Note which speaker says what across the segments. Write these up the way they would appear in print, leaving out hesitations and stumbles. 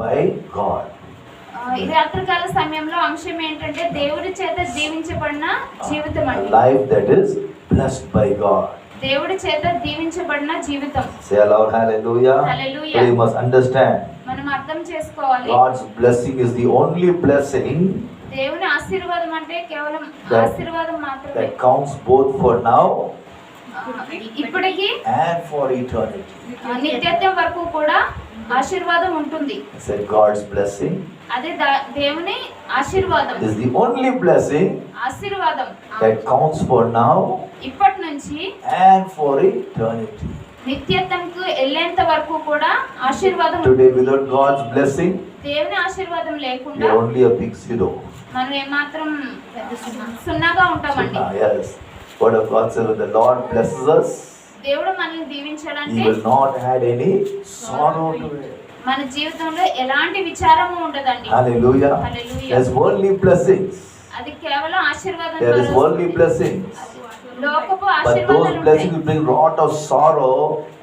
Speaker 1: by God.
Speaker 2: ఈ రాత్రికాల సమయంలో అంశం ఏంటంటే దేవుడి చేత దీవించబడిన జీవితం
Speaker 1: A
Speaker 2: అండి.
Speaker 1: life that is blessed by God.
Speaker 2: దేవుడి చేత దీవించబడిన జీవితం.
Speaker 1: Say aloud, hallelujah.
Speaker 2: Hallelujah.
Speaker 1: So you must understand,
Speaker 2: మనం అర్థం చేసుకోవాలి.
Speaker 1: God's blessing is the only blessing
Speaker 2: దేవుని ఆశీర్వాదం అంటే కేవలం ఆశీర్వాదం మాత్రమే.
Speaker 1: that counts both for now
Speaker 2: ఇప్పటికీ
Speaker 1: and for eternity.
Speaker 2: నిత్యత్వం వరకు కూడా ఆశీర్వాదం ఉంటుంది.
Speaker 1: Say God's blessing
Speaker 2: అదే దేవుని ఆశీర్వాదం
Speaker 1: is the only blessing
Speaker 2: ఆశీర్వాదం
Speaker 1: that counts for now
Speaker 2: ఇప్పటి నుంచి
Speaker 1: and for eternity.
Speaker 2: నిత్యత్వంకు వెళ్ళేంత వరకు కూడా ఆశీర్వాదం
Speaker 1: Today
Speaker 2: ఉంటుంది.
Speaker 1: without God's blessing,
Speaker 2: దేవుని ఆశీర్వాదం
Speaker 1: we
Speaker 2: లేకుండా
Speaker 1: are only a big zero.
Speaker 2: మనం ఏమాత్రం సున్నాగా ఉంటామండి.
Speaker 1: Yes. Word of God says, when the Lord blesses us,
Speaker 2: దేవుడు మనల్ని
Speaker 1: He
Speaker 2: దీవించాలంటే
Speaker 1: will not add any sorrow to it.
Speaker 2: మన జీవితంలో ఎలాంటి విచారము ఉండదండి.
Speaker 1: Hallelujah.
Speaker 2: Hallelujah.
Speaker 1: There's worldly blessings.
Speaker 2: అది కేవలం ఆశీర్వాదం
Speaker 1: There is
Speaker 2: ద్వారా
Speaker 1: worldly
Speaker 2: వస్తుంది.
Speaker 1: blessings.
Speaker 2: లోకపు
Speaker 1: But those
Speaker 2: ఆశీర్వాదాలు
Speaker 1: blessings
Speaker 2: ఉంటాయి.
Speaker 1: bring lot of sorrow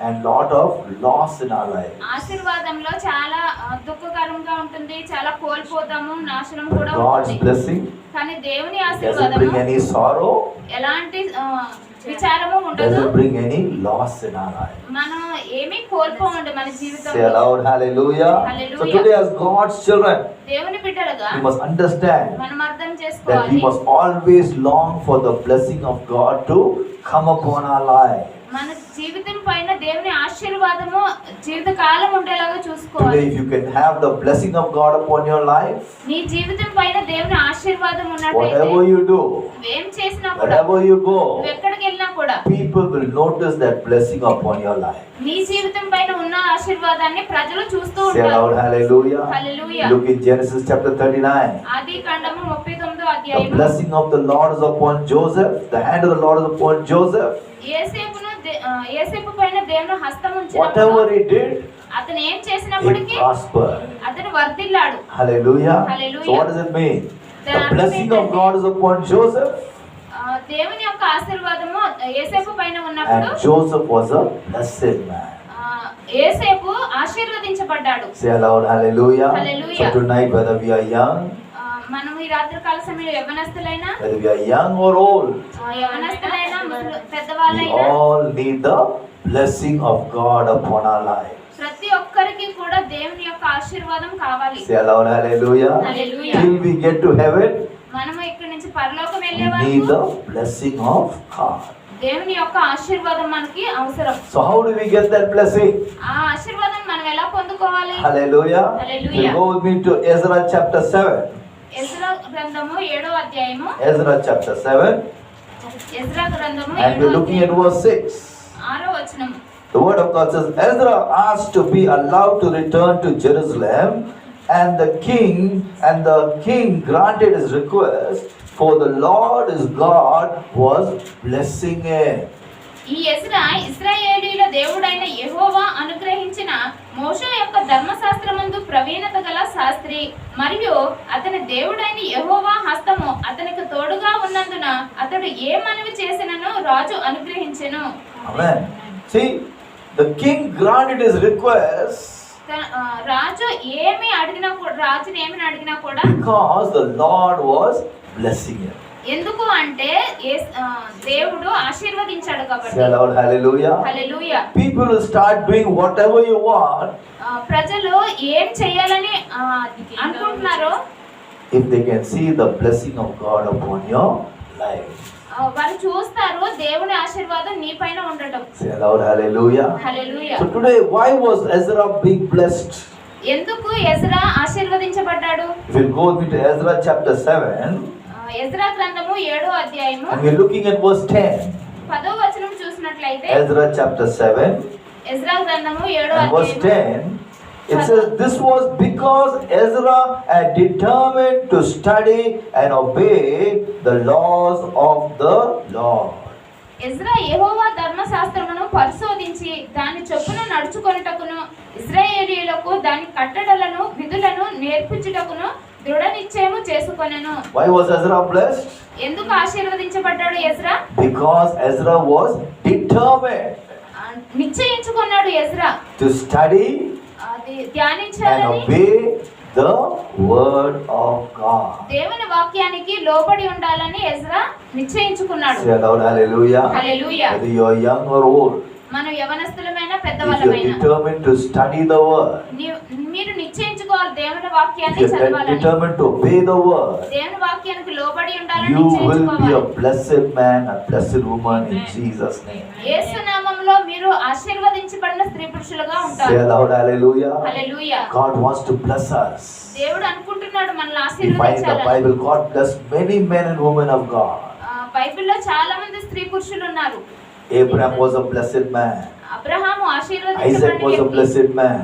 Speaker 1: and lot of loss in our life.
Speaker 2: ఆశీర్వాదంలో చాలా దుఃఖకరంగా ఉంటుంది, చాలా కోల్పోతాము, నాశనం కూడా
Speaker 1: But God's
Speaker 2: ఉంటుంది.
Speaker 1: blessing
Speaker 2: కానీ దేవుని
Speaker 1: doesn't
Speaker 2: ఆశీర్వాదము
Speaker 1: bring any sorrow,
Speaker 2: ఎలాంటి విచారము ఉండదు,
Speaker 1: doesn't bring any loss in our life.
Speaker 2: మనం ఏమీ కోల్పోండి మన
Speaker 1: Say
Speaker 2: జీవితంలో.
Speaker 1: aloud, hallelujah.
Speaker 2: Hallelujah.
Speaker 1: So today as God's children,
Speaker 2: దేవుని బిడ్డలుగా
Speaker 1: we must understand
Speaker 2: మనం అర్థం
Speaker 1: that we
Speaker 2: చేసుకోవాలి.
Speaker 1: must always long for the blessing of God to come upon our life.
Speaker 2: మన జీవితం పైన దేవుని ఆశీర్వాదము జీవిత కాలం ఉండేలాగా
Speaker 1: Today
Speaker 2: చూసుకోవాలి.
Speaker 1: if you can have the blessing of God upon your life,
Speaker 2: నీ జీవితం పైన దేవుని ఆశీర్వాదం ఉన్నట్లయితే
Speaker 1: whatever you do,
Speaker 2: ఏం చేసినా కూడా,
Speaker 1: wherever you
Speaker 2: నువ్వు
Speaker 1: go,
Speaker 2: ఎక్కడికి వెళ్ళినా కూడా
Speaker 1: people will notice that blessing upon your life.
Speaker 2: నీ జీవితం పైన ఉన్న ఆశీర్వాదాన్ని ప్రజలు చూస్తూ
Speaker 1: Say
Speaker 2: ఉంటారు.
Speaker 1: aloud, hallelujah.
Speaker 2: Hallelujah.
Speaker 1: Look in Genesis chapter 39.
Speaker 2: ఆది కాండము 39వ
Speaker 1: The
Speaker 2: అధ్యాయము.
Speaker 1: blessing of the Lord is upon Joseph. The hand of the Lord is upon Joseph.
Speaker 2: యేసేపు పైన దేవుని హస్తం ఉంచినప్పుడు
Speaker 1: Whatever he did,
Speaker 2: అతను ఏం
Speaker 1: he
Speaker 2: చేసినప్పటికీ
Speaker 1: prospered.
Speaker 2: అతను వర్ధిల్లాడు.
Speaker 1: Hallelujah.
Speaker 2: Hallelujah.
Speaker 1: So what does it mean?
Speaker 2: The
Speaker 1: The blessing of God is upon Joseph,
Speaker 2: దేవుని యొక్క ఆశీర్వాదము యేసేపు పైన ఉన్నప్పుడు
Speaker 1: and Joseph was a blessed man.
Speaker 2: యేసేపు ఆశీర్వదించబడ్డాడు.
Speaker 1: Say aloud, hallelujah.
Speaker 2: Hallelujah.
Speaker 1: So tonight, whether we are young,
Speaker 2: మనం ఈ రాత్రి కాల సమయంలో యవ్వనస్తులైనా,
Speaker 1: whether we are young or old,
Speaker 2: యవ్వనస్తులైనా,
Speaker 1: we
Speaker 2: పెద్దవాళ్ళైనా
Speaker 1: all need the blessing of God upon our lives.
Speaker 2: ప్రతి ఒక్కరికి కూడా దేవుని యొక్క ఆశీర్వాదం కావాలి.
Speaker 1: Say aloud, hallelujah.
Speaker 2: Hallelujah.
Speaker 1: Till we get to heaven,
Speaker 2: మనము ఇక్కడ నుంచి పరలోకం
Speaker 1: we
Speaker 2: వెళ్ళే
Speaker 1: need
Speaker 2: వరకు
Speaker 1: the blessing of God.
Speaker 2: దేవుని యొక్క ఆశీర్వాదం మనకి అవసరం.
Speaker 1: So how do we get that blessing?
Speaker 2: ఆ ఆశీర్వాదం మనం ఎలా పొందుకోవాలి?
Speaker 1: Hallelujah.
Speaker 2: Hallelujah.
Speaker 1: You go with me to Ezra chapter 7.
Speaker 2: Ezra గ్రంథము 7వ అధ్యాయము.
Speaker 1: Ezra chapter 7.
Speaker 2: ఎజ్రా గ్రంథము
Speaker 1: And we're
Speaker 2: 7వ
Speaker 1: looking at
Speaker 2: అధ్యాయము
Speaker 1: verse 6.
Speaker 2: 6వ వచనము.
Speaker 1: The word of God says, Ezra asked to be allowed to return to Jerusalem, and the king granted his request, for the Lord his God was blessing him.
Speaker 2: ఈ Ezra ఇశ్రాయేలీయుల దేవుడైన యెహోవా అనుగ్రహించిన మోషే యొక్క ధర్మశాస్త్రమందు ప్రవీణత గల శాస్త్రి, మరియు అతని దేవుడైన యెహోవా హస్తము అతనికి తోడుగా ఉన్నందున అతడు ఏ మనవి చేసినను రాజు అనుగ్రహించెను.
Speaker 1: Amen. See, the king granted his request
Speaker 2: రాజు ఏమి అడిగినా కూడా, రాజుని ఏమి అడిగినా కూడా,
Speaker 1: because the Lord was blessing him.
Speaker 2: ఎందుకు అంటే దేవుడు ఆశీర్వదించాడు
Speaker 1: Say
Speaker 2: కాబట్టి.
Speaker 1: aloud, hallelujah.
Speaker 2: Hallelujah.
Speaker 1: People will start doing whatever you want
Speaker 2: ప్రజలు ఏం చేయాలని అనుకుంటున్నారో
Speaker 1: if they can see the blessing of God upon your life.
Speaker 2: వారు చూస్తారు దేవుని ఆశీర్వాదం నీ పైన ఉండటం.
Speaker 1: Say aloud, hallelujah.
Speaker 2: హల్లెలూయా.
Speaker 1: So today, why was Ezra being blessed?
Speaker 2: ఎందుకు ఎజ్రా ఆశీర్వదించబడ్డాడు?
Speaker 1: If you go with me to Ezra chapter 7,
Speaker 2: Ezra గ్రంథము 7వ అధ్యాయము
Speaker 1: and we're looking at verse 10.
Speaker 2: 10వ వచనం చూసినట్లయితే,
Speaker 1: Ezra chapter 7
Speaker 2: ఎజ్రా గ్రంథము 7వ
Speaker 1: and verse
Speaker 2: అధ్యాయము
Speaker 1: 10, it says, this was because Ezra had determined to study and obey the laws of the Lord.
Speaker 2: Ezra యెహోవా ధర్మశాస్త్రమును పరిశోధించి దాని చొప్పున నడుచుకొనుటకును ఇశ్రాయేలీయులకు దాని కట్టడలను విధులను నేర్పించుటకును దృఢ నిశ్చయము చేసుకొనెను.
Speaker 1: Why was Ezra blessed?
Speaker 2: ఎందుకు ఆశీర్వదించబడ్డాడు Ezra?
Speaker 1: Because Ezra was determined
Speaker 2: నిశ్చయించుకున్నాడు ఎజ్రా
Speaker 1: to study
Speaker 2: అది
Speaker 1: and
Speaker 2: ధ్యానించాలని
Speaker 1: obey the word of God.
Speaker 2: దేవుని వాక్యానికి లోబడి ఉండాలని ఎజ్రా నిశ్చయించుకున్నాడు.
Speaker 1: Say aloud, hallelujah.
Speaker 2: హల్లెలూయా.
Speaker 1: Whether you are young or old,
Speaker 2: మనం యవనస్తులమైన
Speaker 1: if you are
Speaker 2: పెద్దవాళ్ళమైనా
Speaker 1: determined to study the word,
Speaker 2: మీరు నిశ్చయించుకోవాలి దేవుని
Speaker 1: if
Speaker 2: వాక్యాన్ని
Speaker 1: you are
Speaker 2: చదవాలని,
Speaker 1: determined to obey the word,
Speaker 2: దేవుని వాక్యానికి లోబడి ఉండాలని
Speaker 1: you will be a
Speaker 2: నిశ్చయించుకోవాలి.
Speaker 1: blessed man, a blessed woman in Jesus' name.
Speaker 2: యేసు నామములో మీరు ఆశీర్వదించబడిన స్త్రీ పురుషులుగా
Speaker 1: Say
Speaker 2: ఉంటారు.
Speaker 1: aloud, hallelujah.
Speaker 2: Hallelujah.
Speaker 1: God wants to bless us.
Speaker 2: దేవుడు అనుకుంటున్నాడు మనల్ని
Speaker 1: We find in the
Speaker 2: ఆశీర్వదించాలని.
Speaker 1: Bible, God blessed many men and women of God.
Speaker 2: బైబిల్లో చాలా మంది స్త్రీ పురుషులు ఉన్నారు.
Speaker 1: Abraham was a blessed man.
Speaker 2: Abraham
Speaker 1: Isaac
Speaker 2: ఆశీర్వదించబడిన
Speaker 1: was a
Speaker 2: వ్యక్తి.
Speaker 1: blessed man.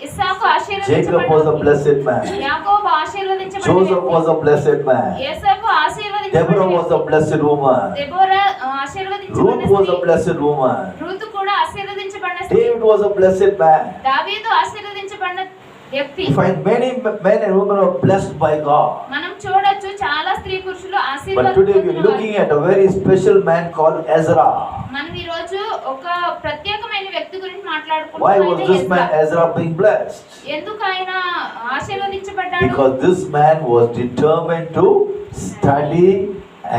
Speaker 2: ఇస్సాకు
Speaker 1: Jacob
Speaker 2: ఆశీర్వదించబడిన
Speaker 1: was a
Speaker 2: వ్యక్తి.
Speaker 1: blessed man.
Speaker 2: యాకోబు ఆశీర్వదించబడిన
Speaker 1: Joseph was
Speaker 2: వ్యక్తి.
Speaker 1: a blessed man.
Speaker 2: యేసపు ఆశీర్వదించబడిన
Speaker 1: Deborah was a
Speaker 2: వ్యక్తి.
Speaker 1: blessed woman.
Speaker 2: దెబోరా ఆశీర్వదించబడిన
Speaker 1: Ruth was a
Speaker 2: స్త్రీ.
Speaker 1: blessed woman.
Speaker 2: రూతు కూడా ఆశీర్వదించబడిన స్త్రీ.
Speaker 1: David was a blessed man.
Speaker 2: దావీదు ఆశీర్వదించబడిన వ్యక్తి.
Speaker 1: You find many men and women are blessed by God.
Speaker 2: మనం చూడొచ్చు చాలా స్త్రీ పురుషులు
Speaker 1: But today we are looking at a very special man called Ezra.
Speaker 2: మనం ఈ రోజు ఒక ప్రత్యేకమైన వ్యక్తి గురించి
Speaker 1: Why was this man
Speaker 2: మాట్లాడుకుంటున్నాం.
Speaker 1: Ezra being blessed?
Speaker 2: ఎందుకు ఆయన ఆశీర్వదించబడ్డాడు?
Speaker 1: Because this man was determined to study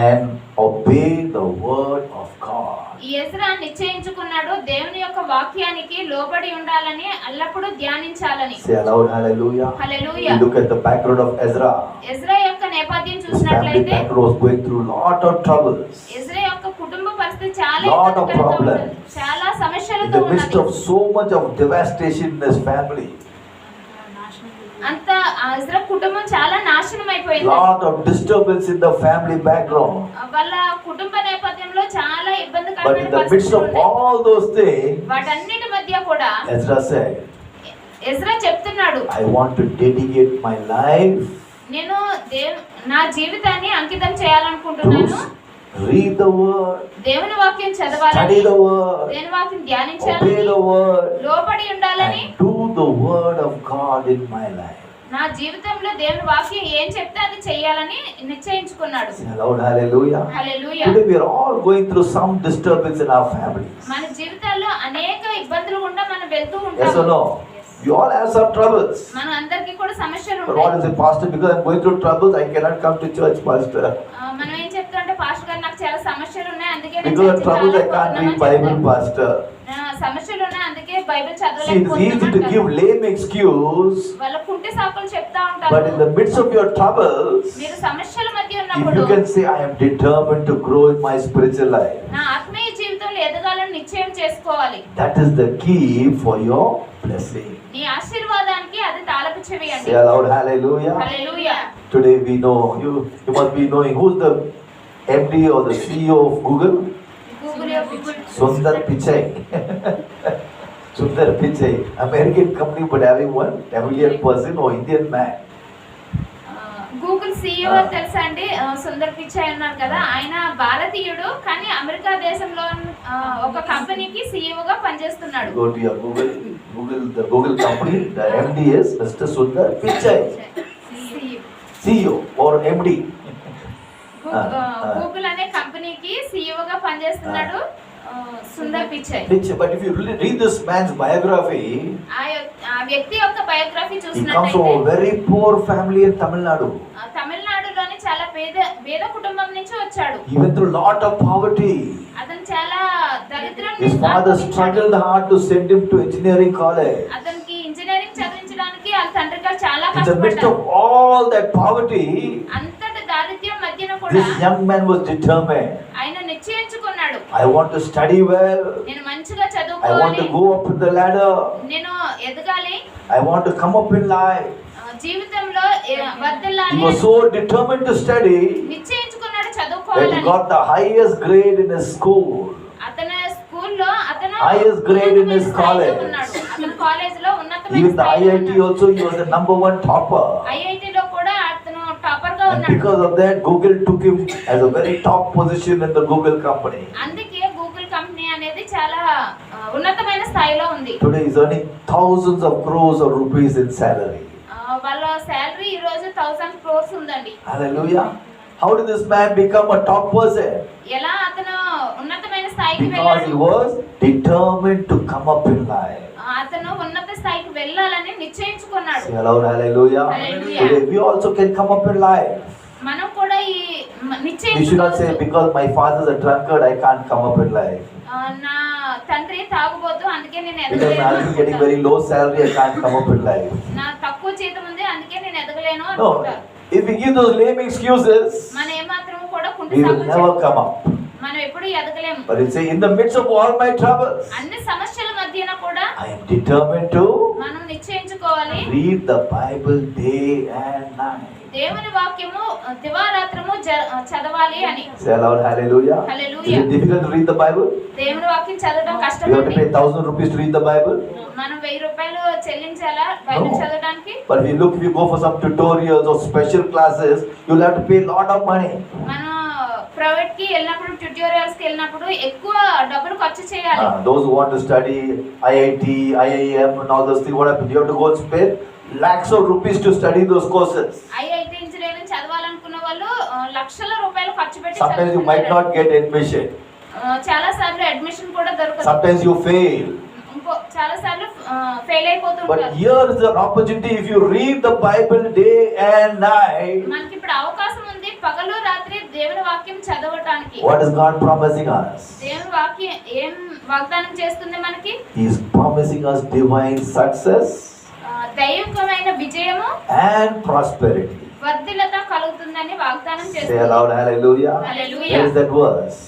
Speaker 1: and obey the word of God.
Speaker 2: ఈ ఎజ్రా నిశ్చయించుకున్నాడు దేవుని యొక్క వాక్యానికి లోబడి ఉండాలని, ఎల్లప్పుడూ ధ్యానించాలని.
Speaker 1: Say aloud, hallelujah.
Speaker 2: Hallelujah.
Speaker 1: You look at the background of Ezra.
Speaker 2: Ezra యొక్క నేపథ్యం
Speaker 1: His family
Speaker 2: చూసినట్లయితే
Speaker 1: background was going through lot of troubles.
Speaker 2: Ezra యొక్క కుటుంబ పరిస్థితి చాలా
Speaker 1: Lot of
Speaker 2: ఇబ్బందికరంగా
Speaker 1: problems.
Speaker 2: ఉన్నది. చాలా
Speaker 1: In
Speaker 2: సమస్యలతో
Speaker 1: the midst
Speaker 2: ఉన్నది.
Speaker 1: of so much of devastation in his family,
Speaker 2: అంత ఎజ్రా కుటుంబం చాలా నాశనం అయిపోయింది.
Speaker 1: lot of disturbance in the family background.
Speaker 2: వాళ్ళ కుటుంబ నేపథ్యంలో చాలా
Speaker 1: But
Speaker 2: ఇబ్బందికరమైన
Speaker 1: in the midst
Speaker 2: పరిస్థితులు
Speaker 1: of
Speaker 2: ఉన్నాయి.
Speaker 1: all those things,
Speaker 2: వాటన్నిటి మధ్య కూడా
Speaker 1: Ezra said,
Speaker 2: ఎజ్రా చెప్తున్నాడు,
Speaker 1: I want to dedicate my life
Speaker 2: నేను నా జీవితాన్ని అంకితం
Speaker 1: to
Speaker 2: చేయాలనుకుంటున్నాను.
Speaker 1: read the word,
Speaker 2: దేవుని వాక్యం
Speaker 1: study
Speaker 2: చదవాలని,
Speaker 1: the word,
Speaker 2: దేవుని వాక్యం
Speaker 1: obey
Speaker 2: ధ్యానించాలని,
Speaker 1: the word,
Speaker 2: లోబడి ఉండాలని,
Speaker 1: and do the word of God in my life.
Speaker 2: నా జీవితంలో దేవుని వాక్యం ఏం చెప్తే అది చేయాలని నిశ్చయించుకున్నాడు.
Speaker 1: Say aloud, hallelujah.
Speaker 2: Hallelujah.
Speaker 1: Today we are all going through some disturbance in our families.
Speaker 2: మన జీవితాల్లో అనేక ఇబ్బందులు గుండా మనం వెళ్తూ
Speaker 1: Yes or
Speaker 2: ఉంటాం.
Speaker 1: no? You all have some troubles.
Speaker 2: మన అందరికీ కూడా సమస్యలు
Speaker 1: But what
Speaker 2: ఉంటాయి.
Speaker 1: is it, pastor? Because I'm going through troubles, I cannot come to church, pastor.
Speaker 2: మనం ఏం చెప్తామంటే, పాస్టర్ గారు నాకు చాలా సమస్యలు ఉన్నాయి, అందుకే నేను
Speaker 1: Because of
Speaker 2: చర్చికి
Speaker 1: troubles, I can't
Speaker 2: రాలేకపోతున్నానని
Speaker 1: read Bible,
Speaker 2: చెప్తాను.
Speaker 1: pastor.
Speaker 2: సమస్యలు ఉన్నాయి, అందుకే Bible
Speaker 1: See, it is easy to
Speaker 2: చదవలేకపోతున్నాను.
Speaker 1: give lame excuse,
Speaker 2: వాళ్ళ కుంటి సాకులు చెప్తా
Speaker 1: but in
Speaker 2: ఉంటారు.
Speaker 1: the midst of your troubles,
Speaker 2: మీరు సమస్యల మధ్య
Speaker 1: if
Speaker 2: ఉన్నప్పుడు
Speaker 1: you can say, I am determined to grow in my spiritual life,
Speaker 2: నా ఆత్మీయ జీవితంలో ఎదగాలని నిశ్చయం చేసుకోవాలి.
Speaker 1: that is the key for your blessing.
Speaker 2: నీ ఆశీర్వాదానికి అది తాళపు చెవి అండి.
Speaker 1: Say aloud, hallelujah.
Speaker 2: Hallelujah.
Speaker 1: Today we know, you must be knowing who's the MD or the CEO of Google?
Speaker 2: Google
Speaker 1: Sundar Pichai. Sundar Pichai, American company but having one Tamilian person or Indian man.
Speaker 2: Google CEO తెలుసా అండి? సుందర్ పిచాయ్ ఉన్నారు కదా, ఆయన భారతీయుడు కానీ America దేశంలో ఒక కంపెనీకి CEO గా పనిచేస్తున్నాడు.
Speaker 1: Go to your the Google company, the MD is Mr. Sundar Pichai, CEO or MD.
Speaker 2: Google అనే కంపెనీకి CEO గా పనిచేస్తున్నాడు Sundar Pichai.
Speaker 1: But if you really read this man's biography,
Speaker 2: ఆ వ్యక్తి యొక్క బయోగ్రఫీ
Speaker 1: he comes
Speaker 2: చూసినట్లయితే
Speaker 1: from a very poor family in Tamil Nadu.
Speaker 2: తమిళనాడులోని చాలా పేద కుటుంబం నుంచి వచ్చాడు.
Speaker 1: He went through a lot of poverty.
Speaker 2: అతను చాలా దరిద్రం
Speaker 1: His father struggled hard to send him to engineering college.
Speaker 2: అతనికి ఇంజనీరింగ్ చదివించడానికి వాళ్ళ తండ్రి గారు చాలా
Speaker 1: In the midst
Speaker 2: కష్టపడ్డారు.
Speaker 1: of all that poverty,
Speaker 2: అంతటి దారిద్ర్యం మధ్యన కూడా
Speaker 1: this young man was determined.
Speaker 2: ఆయన నిశ్చయించుకున్నాడు,
Speaker 1: I want to study well.
Speaker 2: నేను మంచిగా
Speaker 1: I want
Speaker 2: చదువుకోవాలి,
Speaker 1: to go up the ladder.
Speaker 2: నేను ఎదగాలి,
Speaker 1: I want to come up in life.
Speaker 2: జీవితంలో
Speaker 1: He
Speaker 2: వర్ధిల్లాలి.
Speaker 1: was so determined to study
Speaker 2: నిశ్చయించుకున్నాడు
Speaker 1: that he
Speaker 2: చదువుకోవాలని.
Speaker 1: got the highest grade in his school.
Speaker 2: అతని స్కూల్లో అతను
Speaker 1: Highest grade in his
Speaker 2: ఉన్నతమైన స్థాయిలో
Speaker 1: college.
Speaker 2: ఉన్నాడు. అతని కాలేజీలో ఉన్నతమైన
Speaker 1: Even the
Speaker 2: స్థాయిలో
Speaker 1: IIT
Speaker 2: ఉన్నాడు.
Speaker 1: also, he was the number one topper.
Speaker 2: ఐఐటిలో కూడా అతను టాపర్ గా
Speaker 1: And
Speaker 2: ఉన్నాడు.
Speaker 1: because of that, Google took him as a very top position in the Google company.
Speaker 2: అందుకే గూగుల్ కంపెనీ అనేది చాలా ఉన్నతమైన స్థాయిలో ఉంది.
Speaker 1: Today he's earning thousands of crores of rupees in salary.
Speaker 2: వాళ్ళ శాలరీ ఈ రోజు 1000 crores ఉందండి.
Speaker 1: Hallelujah. How did this man become a top person?
Speaker 2: ఎలా అతను ఉన్నతమైన స్థాయికి
Speaker 1: Because he
Speaker 2: వెళ్ళాడు?
Speaker 1: was determined to come up in life.
Speaker 2: అతను ఉన్నత స్థాయికి వెళ్ళాలని నిశ్చయించుకున్నాడు.
Speaker 1: Say aloud, hallelujah.
Speaker 2: Hallelujah.
Speaker 1: Today we also can come up in life.
Speaker 2: మనం కూడా ఈ
Speaker 1: You should not say
Speaker 2: నిశ్చయించుకోవచ్చు.
Speaker 1: because my father is a drunkard I can't come up in life.
Speaker 2: నా తండ్రి తాగుబోతు అందుకే నేను
Speaker 1: Because my husband is getting very
Speaker 2: ఎదగలేను.
Speaker 1: low salary I can't come up in life.
Speaker 2: నా తక్కువ జీతం ఉంది అందుకే నేను ఎదగలేను
Speaker 1: No.
Speaker 2: అనుకుంటారు.
Speaker 1: If we give those lame excuses,
Speaker 2: మనం ఏమాత్రం కూడా కుంటి
Speaker 1: we will
Speaker 2: సాకులు
Speaker 1: never
Speaker 2: చెప్పం.
Speaker 1: come up.
Speaker 2: మనం ఎప్పుడు ఎదగలేము.
Speaker 1: But it say in the midst of all my troubles,
Speaker 2: అన్ని సమస్యల మధ్యన కూడా
Speaker 1: I am determined to
Speaker 2: మనం నిశ్చయించుకోవాలి.
Speaker 1: read the Bible day and night.
Speaker 2: దేవుని వాక్యము దివారాత్రము చదవాలి అని.
Speaker 1: Say aloud, hallelujah.
Speaker 2: Hallelujah.
Speaker 1: Is it difficult to read the Bible?
Speaker 2: దేవుని వాక్యం చదవడం
Speaker 1: You have to
Speaker 2: కష్టమండి.
Speaker 1: pay 1,000 rupees to read the Bible.
Speaker 2: మనం 1000 రూపాయలు చెల్లించాలా బైబిల్
Speaker 1: No.
Speaker 2: చదవడానికి?
Speaker 1: But if you go for some tutorials or special classes, you'll have to pay a lot of money.
Speaker 2: మనం private కి వెళ్ళినప్పుడు ట్యూటోరియల్స్ కి వెళ్ళినప్పుడు ఎక్కువ డబ్బులు ఖర్చు చేయాలి.
Speaker 1: Those who want to study IIT, IIM and all those things, what happens? You have to go and spend lakhs of rupees to study those courses.
Speaker 2: IIT engineering చదవాలనుకున్న వాళ్ళు లక్షల రూపాయలు ఖర్చు పెట్టి
Speaker 1: Sometimes you might not get admission.
Speaker 2: చాలా సార్లు admission కూడా దొరకదు.
Speaker 1: Sometimes you fail.
Speaker 2: చాలా సార్లు fail
Speaker 1: But
Speaker 2: అయిపోతుంటారు.
Speaker 1: here is an opportunity if you read the Bible day and night.
Speaker 2: మనకి ఇప్పుడు అవకాశం ఉంది పగలు రాత్రి దేవుని వాక్యం చదవటానికి.
Speaker 1: What is God promising us?
Speaker 2: దేవుని వాక్యం ఏం వాగ్దానం చేస్తుంది మనకి?
Speaker 1: He is promising us divine success
Speaker 2: దైవికమైన విజయము
Speaker 1: and prosperity.
Speaker 2: వర్ధిల్లత కలుగుతుందని వాగ్దానం
Speaker 1: Say
Speaker 2: చేస్తుంది.
Speaker 1: aloud, hallelujah.
Speaker 2: Hallelujah.
Speaker 1: Where is that verse?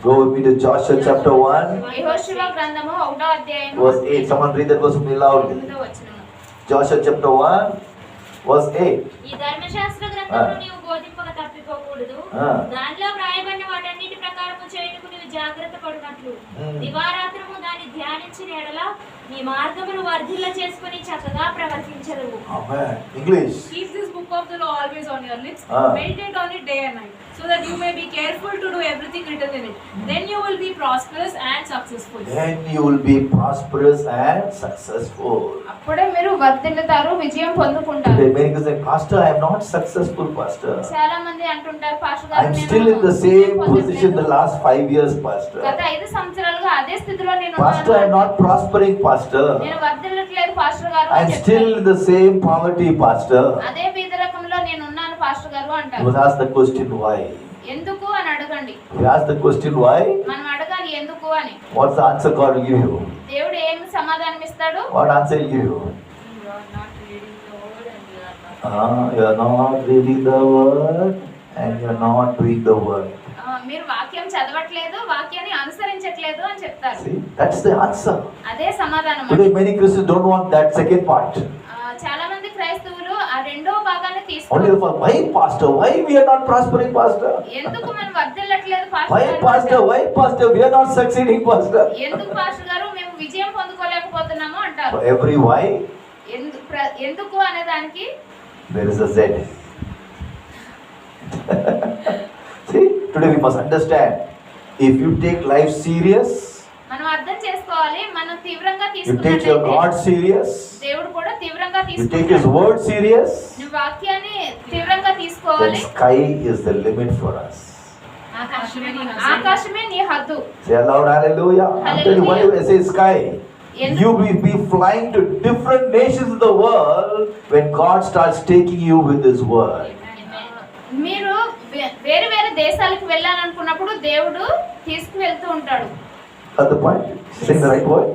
Speaker 1: Go with me to Joshua chapter 1,
Speaker 2: యెహోషువ గ్రంథము 1వ అధ్యాయము
Speaker 1: verse 8. Someone read that verse with me loudly.
Speaker 2: 8వ వచనము.
Speaker 1: Joshua chapter 1, verse 8.
Speaker 3: ఈ ధర్మశాస్త్ర గ్రంథమును నీవు బోధింపక తప్పిపోకూడదు. దాంట్లో వ్రాయబడిన వాటన్నిటి ప్రకారము చేయుటకు నీవు జాగ్రత్త పడినట్లు దివారాత్రము దాన్ని ధ్యానించిన ఎడల నీ మార్గమును వర్ధిల్ల చేసుకుని చక్కగా ప్రవర్తించదువు.
Speaker 1: Amen. English.
Speaker 4: Keep this book of the law always on your lips.
Speaker 1: Ah.
Speaker 4: Meditate on it day and night, so that you may be careful to do everything written in it. Then you will be prosperous and successful.
Speaker 1: Then you will be prosperous and successful.
Speaker 2: అప్పుడే మీరు వర్ధిల్లుతారు, విజయం పొందుకుంటారు.
Speaker 1: Today many people say, Pastor, I am not successful, Pastor.
Speaker 2: చాలా మంది అంటుంటారు pastor
Speaker 1: I
Speaker 2: గారు
Speaker 1: am
Speaker 2: నేను
Speaker 1: still in the
Speaker 2: విజయం
Speaker 1: same position the
Speaker 2: పొందట్లేదు.
Speaker 1: last 5 years, Pastor.
Speaker 2: గత 5 సంవత్సరాలుగా అదే స్థితిలో నేను
Speaker 1: Pastor, I am
Speaker 2: ఉన్నాను.
Speaker 1: not prospering, Pastor.
Speaker 2: నేను వర్ధిల్లట్లేదు పాస్టర్ గారు
Speaker 1: I
Speaker 2: అని
Speaker 1: am
Speaker 2: చెప్తారు.
Speaker 1: still in the same poverty, Pastor.
Speaker 2: అదే పేదరికంలో నేను ఉన్నాను పాస్టర్ గారు
Speaker 1: You
Speaker 2: అంటారు.
Speaker 1: must ask the question why.
Speaker 2: ఎందుకు అని అడగండి.
Speaker 1: You ask the question why,
Speaker 2: మనం అడగాలి ఎందుకు అని.
Speaker 1: what's the answer God will give you?
Speaker 2: దేవుడు ఏమి సమాధానం ఇస్తాడు?
Speaker 1: What answer will give you?
Speaker 4: You are not reading the word and you are not.
Speaker 1: You are not reading the word and you are not doing the word.
Speaker 2: మీరు వాక్యం చదవట్లేదు, వాక్యాన్ని అనుసరించట్లేదు అని చెప్తారు.
Speaker 1: See, that's the answer.
Speaker 2: అదే సమాధానం.
Speaker 1: Today many Christians don't want that second part.
Speaker 2: చాలా మంది క్రైస్తవులు ఆ రెండో భాగాన్ని
Speaker 1: Only
Speaker 2: తీసుకోరు.
Speaker 1: for why, Pastor? Why we are not prospering, Pastor?
Speaker 2: ఎందుకు మనం వర్ధిల్లట్లేదు
Speaker 1: Why,
Speaker 2: పాస్టర్
Speaker 1: Pastor?
Speaker 2: గారు?
Speaker 1: Why, Pastor? We are not succeeding, Pastor.
Speaker 2: ఎందుకు పాస్టర్ గారు మేము విజయం పొందుకోలేకపోతున్నాము అంటారు.
Speaker 1: For every why,
Speaker 2: ఎందుకు అనే దానికి
Speaker 1: there is a Z. See, today we must understand. If you take life serious,
Speaker 2: మనం అర్థం చేసుకోవాలి. మనం తీవ్రంగా
Speaker 1: you take your God
Speaker 2: తీసుకున్నట్లయితే
Speaker 1: serious,
Speaker 2: దేవుడు కూడా తీవ్రంగా
Speaker 1: you take His
Speaker 2: తీసుకుంటాడు.
Speaker 1: word serious,
Speaker 2: నువ్వు వాక్యాన్ని తీవ్రంగా
Speaker 1: then
Speaker 2: తీసుకోవాలి.
Speaker 1: sky is the limit for us.
Speaker 4: ఆకాశమే నీ హద్దు.
Speaker 2: ఆకాశమే నీ హద్దు.
Speaker 1: Say aloud, hallelujah. I'm telling you, why I say sky. You will be flying to different nations in the world when God starts taking you with His word.
Speaker 2: మీరు వేరే వేరే దేశాలకు వెళ్ళాలనుకున్నప్పుడు దేవుడు తీసుకువెళ్తూ ఉంటాడు.
Speaker 1: At the point, sing the right word.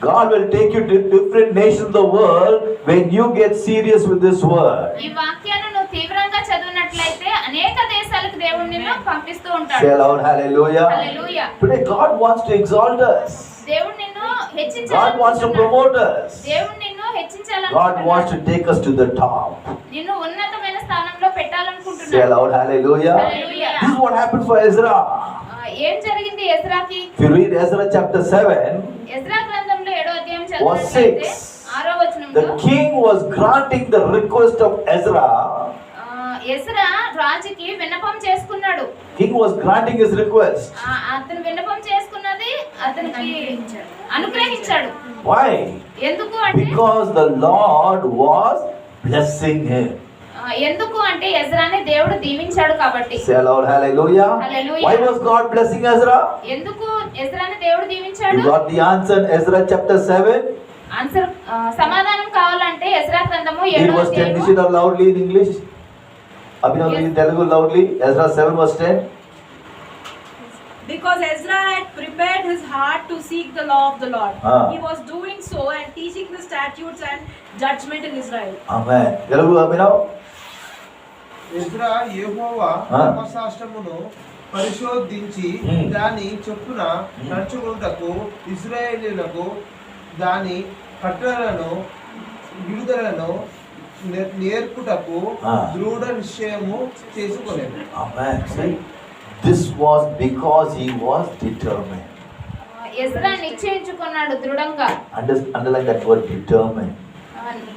Speaker 1: God will take you to different nations in the world when you get serious with this word.
Speaker 2: ఈ వాక్యాన్ని నువ్వు తీవ్రంగా చదివినట్లయితే అనేక దేశాలకు దేవుడు నిన్ను పంపిస్తూ
Speaker 1: Say
Speaker 2: ఉంటాడు.
Speaker 1: aloud, hallelujah.
Speaker 2: Hallelujah.
Speaker 1: Today God wants to exalt us.
Speaker 2: దేవుడు నిన్ను
Speaker 1: God wants to
Speaker 2: హెచ్చించాలనుకుంటున్నాడు.
Speaker 1: promote us.
Speaker 2: దేవుడు నిన్ను
Speaker 1: God wants
Speaker 2: హెచ్చించాలనుకుంటున్నాడు.
Speaker 1: to take us to the top.
Speaker 2: నిన్ను ఉన్నతమైన స్థానంలో
Speaker 1: Say
Speaker 2: పెట్టాలనుకుంటున్నాడు.
Speaker 1: aloud, hallelujah.
Speaker 2: Hallelujah.
Speaker 1: This is what happened for Ezra.
Speaker 2: ఏం జరిగింది ఎజ్రాకి?
Speaker 1: If you read Ezra chapter 7,
Speaker 2: Ezra గ్రంథంలో 7వ అధ్యాయం
Speaker 1: Verse
Speaker 2: చదివినట్లయితే
Speaker 1: 6.
Speaker 2: 6వ వచనంలో
Speaker 1: the king was granting the request of Ezra.
Speaker 2: Ezra రాజుకి విన్నపం చేసుకున్నాడు.
Speaker 1: King was granting his request.
Speaker 2: అతను విన్నపం చేసుకున్నది అతనికి అనుగ్రహించాడు.
Speaker 1: Why?
Speaker 2: ఎందుకు అంటే
Speaker 1: Because the Lord was blessing him.
Speaker 2: ఎందుకు అంటే ఎజ్రాని దేవుడు దీవించాడు కాబట్టి.
Speaker 1: Say aloud, hallelujah.
Speaker 2: Hallelujah.
Speaker 1: Why was God blessing Ezra?
Speaker 2: ఎందుకు ఎజ్రాని దేవుడు
Speaker 1: You
Speaker 2: దీవించాడు?
Speaker 1: got the answer in Ezra chapter 7.
Speaker 2: Answer సమాధానం కావాలంటే ఎజ్రా గ్రంథము
Speaker 1: Read
Speaker 2: 7వ
Speaker 1: verse 10.
Speaker 2: అధ్యాయము.
Speaker 1: Listen out loudly in English. Abhinav, read in Telugu loudly. Ezra 7 verse 10.
Speaker 4: Because Ezra had prepared his heart to seek the law of the Lord. He was doing so and teaching the statutes and judgment in Israel.
Speaker 1: Amen. Telugu Abhinav.
Speaker 5: Ezra యెహోవా ధర్మశాస్త్రమును పరిశోధించి దాని చొప్పున నడుచుకొనుటకు ఇశ్రాయేలీయులకు దాని కట్టడలను విడుదలను నేర్పుటకు దృఢ నిశ్చయము చేసుకొనేను.
Speaker 1: Amen. See, this was because he was determined.
Speaker 2: Ezra నిశ్చయించుకున్నాడు దృఢంగా.
Speaker 1: Underline that word, determined.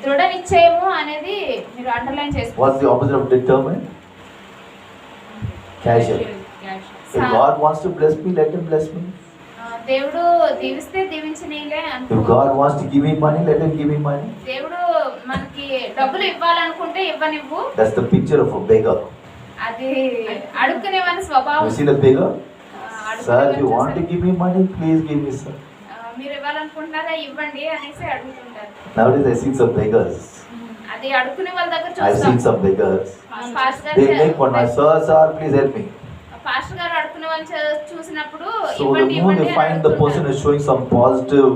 Speaker 2: దృఢ నిశ్చయము అనేది మీరు అండర్లైన్ చేసుకోండి.
Speaker 1: What's the opposite of determined? Casual. If God wants to bless me, let him bless me.
Speaker 2: దేవుడు దీవిస్తే దీవించనీలే
Speaker 1: If
Speaker 2: అనుకో.
Speaker 1: God wants to give me money, let him give me money.
Speaker 2: దేవుడు మనకి డబ్బులు ఇవ్వాలనుకుంటే ఇవ్వనివ్వు.
Speaker 1: That's the picture of a beggar.
Speaker 2: అది అడుక్కునేవాని స్వభావం.
Speaker 1: You see the beggar? Sir,
Speaker 2: అడుక్కునేవాని
Speaker 1: you want to give me money? Please give me, sir.
Speaker 2: మీరు ఇవ్వాలనుకుంటున్నారా ఇవ్వండి అనేసి అడుగుతుంటారు.
Speaker 1: Nowadays I see some beggars.
Speaker 2: అది అడుక్కునే వాళ్ళ దగ్గర
Speaker 1: I've
Speaker 2: చూస్తాం.
Speaker 1: seen some beggars.
Speaker 2: Pastor
Speaker 1: They make one. Sir, please help me.
Speaker 2: Pastor గారు అడుక్కునే వాళ్ళని చూసినప్పుడు
Speaker 1: So the
Speaker 2: ఇవ్వండి
Speaker 1: moment
Speaker 2: ఇవ్వండి
Speaker 1: they
Speaker 2: అని
Speaker 1: find the person
Speaker 2: అడుగుతుంటారు.
Speaker 1: is showing some positive